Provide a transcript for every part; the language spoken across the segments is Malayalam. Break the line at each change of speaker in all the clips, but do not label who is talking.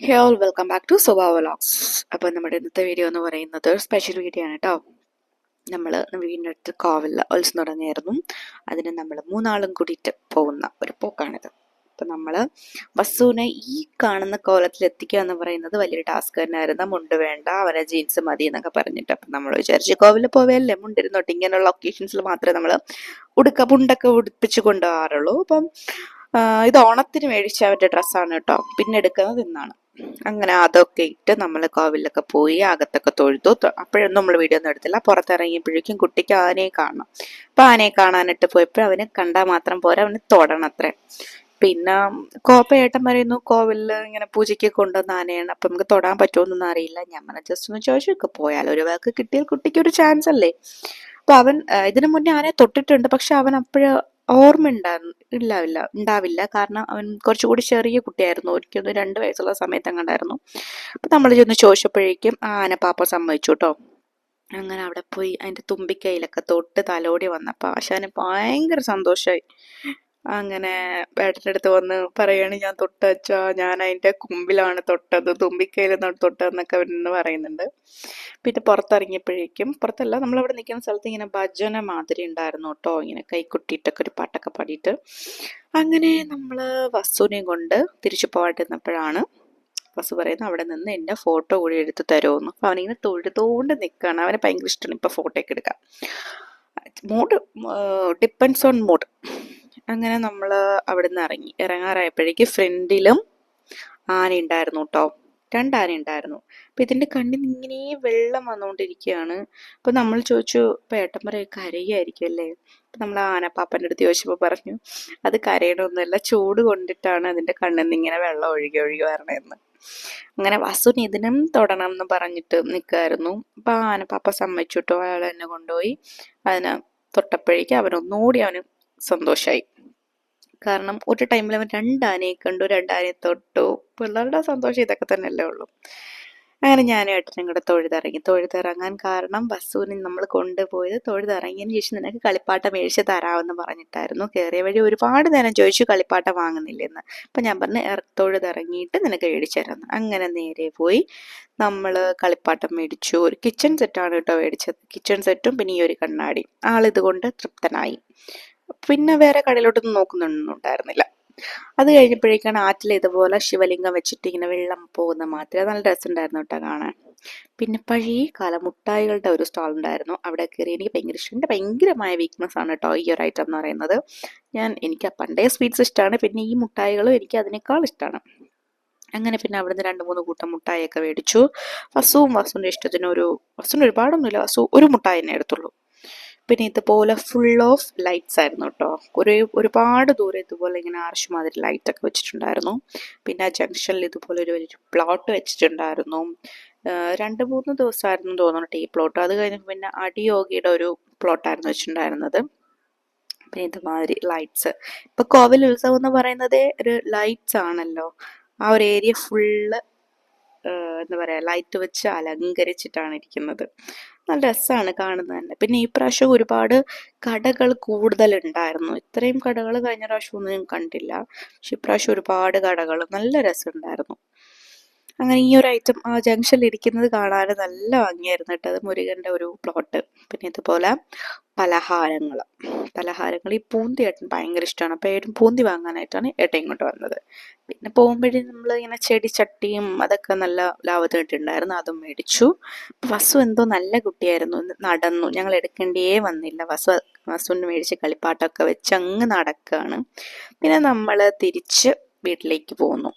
Hey all welcome back to Swabhava vlogs. അപ്പോൾ നമ്മുടെ ഇന്നത്തെ വീഡിയോ എന്ന് പറയുന്നത് ഒരു സ്പെഷ്യൽ വീഡിയോ ആണ് കേട്ടോ. നമ്മൾ വീടിൻ്റെ അടുത്ത് കോവിലിൽ ഉത്സവം തുടങ്ങിയായിരുന്നു. അതിന് നമ്മൾ മൂന്നാളും കൂടിയിട്ട് പോകുന്ന ഒരു പോക്കാണിത്. അപ്പം നമ്മൾ വസ്തുവിനെ ഈ കാണുന്ന കോലത്തിൽ എത്തിക്കുക എന്ന് പറയുന്നത് വലിയൊരു ടാസ്ക് തന്നെയായിരുന്നു. മുണ്ട് വേണ്ട, അവരെ ജീൻസ് മതി എന്നൊക്കെ പറഞ്ഞിട്ട്. അപ്പം നമ്മൾ വിചാരിച്ച് കോവിലിൽ പോവല്ലേ, മുണ്ടിരുന്നോട്ട് ഇങ്ങനെയുള്ള ഒക്കേഷൻസിൽ മാത്രമേ നമ്മൾ മുണ്ടൊക്കെ ഉടുപ്പിച്ച് കൊണ്ടുപോകാറുള്ളൂ. അപ്പം ഇത് ഓണത്തിന് മേടിച്ച അവരുടെ ഡ്രസ്സാണ് കേട്ടോ. പിന്നെ എടുക്കുന്നത് ഇന്നാണ്. അങ്ങനെ അതൊക്കെ ഇട്ട് നമ്മൾ കോവിലൊക്കെ പോയി അകത്തൊക്കെ തൊഴുതു. അപ്പോഴൊന്നും നമ്മൾ വീഡിയോ ഒന്നും എടുത്തില്ല. പുറത്തിറങ്ങിയപ്പോഴേക്കും കുട്ടിക്ക് ആനയെ കാണണം. അപ്പം ആനയെ കാണാനിട്ട് പോയപ്പോൾ അവന് കണ്ടാൽ മാത്രം പോരാ, അവന് തൊടണം അത്രേ. പിന്നെ ഏട്ടൻ പറയുന്നു കോവിലിൽ ഇങ്ങനെ പൂജയ്ക്ക് കൊണ്ടുവന്ന ആനയാണ്, അപ്പം നമുക്ക് തൊടാൻ പറ്റുമോന്നൊന്നും അറിയില്ല. ഞാൻ ജസ്റ്റ് ഒന്ന് ചോദിച്ചൊക്കെ പോയാൽ ഒരു വാക്ക് കിട്ടിയാൽ കുട്ടിക്ക് ഒരു ചാൻസ് അല്ലേ. അപ്പൊ അവൻ ഇതിനു മുന്നേ ആനയെ തൊട്ടിട്ടുണ്ട്, പക്ഷെ അവൻ അപ്പോഴ് ഓർമ്മ ഉണ്ടാവില്ല. കാരണം അവൻ കുറച്ചുകൂടി ചെറിയ കുട്ടിയായിരുന്നു, ഒരിക്കലും 2 വയസ്സുള്ള സമയത്ത് അങ്ങണ്ടായിരുന്നു. അപ്പൊ നമ്മൾ ചെന്ന് ചോദിച്ചപ്പോഴേക്കും ആനപ്പാപ്പ സമ്മതിച്ചു കേട്ടോ. അങ്ങനെ അവിടെ പോയി അതിന്റെ തുമ്പിക്കൈയിലൊക്കെ തൊട്ട് തലോടി വന്നപ്പോൾ ആശാന് ഭയങ്കര സന്തോഷമായി. അങ്ങനെ ഏട്ടൻ്റെ അടുത്ത് വന്ന് പറയാണ്, ഞാൻ തൊട്ടച്ചാ, ഞാൻ അതിന്റെ കുമ്പിലാണ് തൊട്ടത്, തുമ്പിക്കൈയിലാണ് തൊട്ടതെന്നൊക്കെ അവരെന്ന് പറയുന്നുണ്ട്. പിന്നെ പുറത്തിറങ്ങിയപ്പോഴേക്കും, പുറത്തല്ല, നമ്മളവിടെ നിൽക്കുന്ന സ്ഥലത്ത് ഇങ്ങനെ ഭജന മാതിരി ഉണ്ടായിരുന്നു കേട്ടോ. ഇങ്ങനെ കൈക്കുട്ടിയിട്ടൊക്കെ ഒരു പാട്ടൊക്കെ പാടിയിട്ട്. അങ്ങനെ നമ്മൾ വസുവിനെയും കൊണ്ട് തിരിച്ചു പോകാണ്ടിരുന്നപ്പോഴാണ് വസു പറയുന്നത് അവിടെ നിന്ന് എൻ്റെ ഫോട്ടോ കൂടി എടുത്ത് തരുമെന്ന്. അപ്പം അവനിങ്ങനെ തൊഴുതുകൊണ്ട് നിൽക്കുകയാണ്. അവന് ഭയങ്കര ഇഷ്ടമാണ് ഇപ്പോൾ ഫോട്ടോ ഒക്കെ എടുക്കാം. Mood depends on mood. അങ്ങനെ നമ്മൾ അവിടെ നിന്ന് ഇറങ്ങാറായപ്പോഴേക്ക് ഫ്രണ്ടിലും ആന ഉണ്ടായിരുന്നു കേട്ടോ. 2 ആന ഉണ്ടായിരുന്നു. അപ്പം ഇതിൻ്റെ കണ്ണിൽ നിന്ന് ഇങ്ങനെ വെള്ളം വന്നുകൊണ്ടിരിക്കുകയാണ്. അപ്പം നമ്മൾ ചോദിച്ചു, ഇപ്പം ഏട്ടൻ പറയും കരയായിരിക്കും അല്ലേ. അപ്പം നമ്മൾ ആനപ്പാപ്പൻ്റെ അടുത്ത് ചോദിച്ചപ്പോൾ പറഞ്ഞു, അത് കരയണമൊന്നുമല്ല, ചൂട് കൊണ്ടിട്ടാണ് അതിൻ്റെ കണ്ണിൽ നിന്ന് ഇങ്ങനെ വെള്ളം ഒഴുകി വരണതെന്ന്. അങ്ങനെ വസുന് ഇതിനും തൊടണം എന്ന് പറഞ്ഞിട്ട് നിൽക്കായിരുന്നു. അപ്പം ആനപ്പാപ്പ സമ്മതിച്ചു കേട്ടോ. അയാൾ എന്നെ കൊണ്ടുപോയി അതിനെ തൊട്ടപ്പോഴേക്ക് അവനൊന്നുകൂടി അവന് സന്തോഷമായി. കാരണം ഒരു ടൈമിൽ അവൻ 2 ആനയെ കണ്ടു, 2 ആനയെ തൊട്ടു. പിള്ളേരുടെ സന്തോഷം ഇതൊക്കെ തന്നെയല്ലേ ഉള്ളൂ. അങ്ങനെ ഞാനും ഏട്ടനും കൂടെ തൊഴുതിറങ്ങാൻ കാരണം വസുവിനെ നമ്മൾ കൊണ്ടുപോയത് തൊഴുതിറങ്ങിയതിന് ശേഷം നിനക്ക് കളിപ്പാട്ടം മേടിച്ച് തരാമെന്ന് പറഞ്ഞിട്ടായിരുന്നു. കയറിയ വഴി ഒരുപാട് നേരം ചോദിച്ചു കളിപ്പാട്ടം വാങ്ങുന്നില്ലെന്ന്. അപ്പം ഞാൻ പറഞ്ഞു തൊഴുതിറങ്ങിയിട്ട് നിനക്ക് മേടിച്ചു തരാമെന്ന്. അങ്ങനെ നേരെ പോയി നമ്മൾ കളിപ്പാട്ടം മേടിച്ചു. ഒരു കിച്ചൺ സെറ്റാണ് കേട്ടോ മേടിച്ചത്. കിച്ചൺ സെറ്റും പിന്നെ ഈ ഒരു കണ്ണാടി. ആളിതുകൊണ്ട് തൃപ്തനായി. പിന്നെ വേറെ കടയിലോട്ടൊന്നും നോക്കുന്നൊന്നും ഉണ്ടായിരുന്നില്ല. അത് കഴിഞ്ഞപ്പോഴേക്കാണ് ആറ്റിൽ ഇതുപോലെ ശിവലിംഗം വെച്ചിട്ട് ഇങ്ങനെ വെള്ളം പോകുന്ന മാത്രമേ. നല്ല രസമുണ്ടായിരുന്നു കേട്ടോ കാണാൻ. പിന്നെ പഴയ കാല മുട്ടായികളുടെ ഒരു സ്റ്റാൾ ഉണ്ടായിരുന്നു. അവിടെ കയറി എനിക്ക് ഭയങ്കര ഇഷ്ടം. എൻ്റെ ഭയങ്കരമായ വീക്ക്നെസ് ആണ് കേട്ടോ ഈ ഒരു ഐറ്റം എന്ന് പറയുന്നത്. എനിക്ക് പണ്ടേ സ്വീറ്റ്സ് ഇഷ്ടമാണ്, പിന്നെ ഈ മുട്ടായികളും എനിക്ക് അതിനേക്കാൾ ഇഷ്ടമാണ്. അങ്ങനെ പിന്നെ അവിടുന്ന് 2-3 കൂട്ടം മുട്ടായിയൊക്കെ മേടിച്ചു. വസുവിൻ്റെ ഇഷ്ടത്തിന് വസുവിന് ഒരുപാടൊന്നുമില്ല, വസു ഒരു മുട്ടായി തന്നെ എടുത്തുള്ളൂ. പിന്നെ ഇതുപോലെ ഫുൾ ഓഫ് ലൈറ്റ്സ് ആയിരുന്നു കേട്ടോ. ഒരുപാട് ദൂരം ഇതുപോലെ ഇങ്ങനെ ആർച്ച് മാതിരി ലൈറ്റ് ഒക്കെ വെച്ചിട്ടുണ്ടായിരുന്നു. പിന്നെ ആ ജംഗ്ഷനിൽ ഇതുപോലെ ഒരു വലിയൊരു പ്ലോട്ട് വെച്ചിട്ടുണ്ടായിരുന്നു. 2-3 ദിവസമായിരുന്നു തോന്നുന്നു ഈ പ്ലോട്ട്. അത് കഴിഞ്ഞ് പിന്നെ അടിയോഗിയുടെ ഒരു പ്ലോട്ടായിരുന്നു വെച്ചിട്ടുണ്ടായിരുന്നത്. പിന്നെ ഇതുമാതിരി ലൈറ്റ്സ്. ഇപ്പൊ കോവിൽ ഉത്സവം എന്ന് പറയുന്നത് ഒരു ലൈറ്റ്സ് ആണല്ലോ. ആ ഒരു ഏരിയ ഫുള്ള് എന്താ പറയുക, ലൈറ്റ് വെച്ച് അലങ്കരിച്ചിട്ടാണ് ഇരിക്കുന്നത്. നല്ല രസമാണ് കാണുന്നത് തന്നെ. പിന്നെ ഈ പ്രാവശ്യം ഒരുപാട് കടകൾ കൂടുതലുണ്ടായിരുന്നു. ഇത്രയും കടകൾ കഴിഞ്ഞ പ്രാവശ്യം ഒന്നും ഞാൻ കണ്ടില്ല. പക്ഷെ ഇപ്രാവശ്യം ഒരുപാട് കടകൾ, നല്ല രസമുണ്ടായിരുന്നു. അങ്ങനെ ഈ ഒരു ഐറ്റം ആ ജംഗ്ഷനിൽ ഇരിക്കുന്നത് കാണാൻ നല്ല ഭംഗിയായിരുന്നു കേട്ടോ. അത് മുരുകൻ്റെ ഒരു പ്ലോട്ട്. പിന്നെ ഇതുപോലെ പലഹാരങ്ങൾ ഈ പൂന്തി ഏട്ടൻ ഭയങ്കര ഇഷ്ടമാണ്. അപ്പോൾ ഏട്ടൻ പൂന്തി വാങ്ങാനായിട്ടാണ് ഏട്ടൻ ഇങ്ങോട്ട് വന്നത്. പിന്നെ പോകുമ്പോഴേ നമ്മൾ ഇങ്ങനെ ചെടിച്ചട്ടിയും അതൊക്കെ നല്ല ലാഭത്തിന് കിട്ടിയിട്ടുണ്ടായിരുന്നു, അതും മേടിച്ചു. വസു എന്തോ നല്ല കുട്ടിയായിരുന്നു, നടന്നു. ഞങ്ങൾ എടുക്കേണ്ടേ വന്നില്ല. വസുവിന് മേടിച്ച് കളിപ്പാട്ടമൊക്കെ വെച്ച് അങ്ങ് നടക്കുകയാണ്. പിന്നെ നമ്മൾ തിരിച്ച് വീട്ടിലേക്ക് പോന്നു.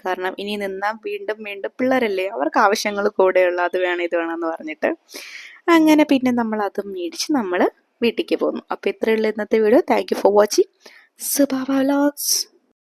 കാരണം ഇനി നിന്നാൽ വീണ്ടും പിള്ളേരല്ലേ, അവർക്ക് ആവശ്യങ്ങൾ കൂടെയുള്ള അത് വേണം ഇത് വേണം എന്ന് പറഞ്ഞിട്ട്. അങ്ങനെ പിന്നെ നമ്മൾ അതും മേടിച്ച് നമ്മൾ വീട്ടിലേക്ക് പോന്നു. അപ്പോൾ ഇത്രയുള്ള ഇന്നത്തെ video. Thank you for watching സ്വഭാവ വ്ളോഗ്സ്.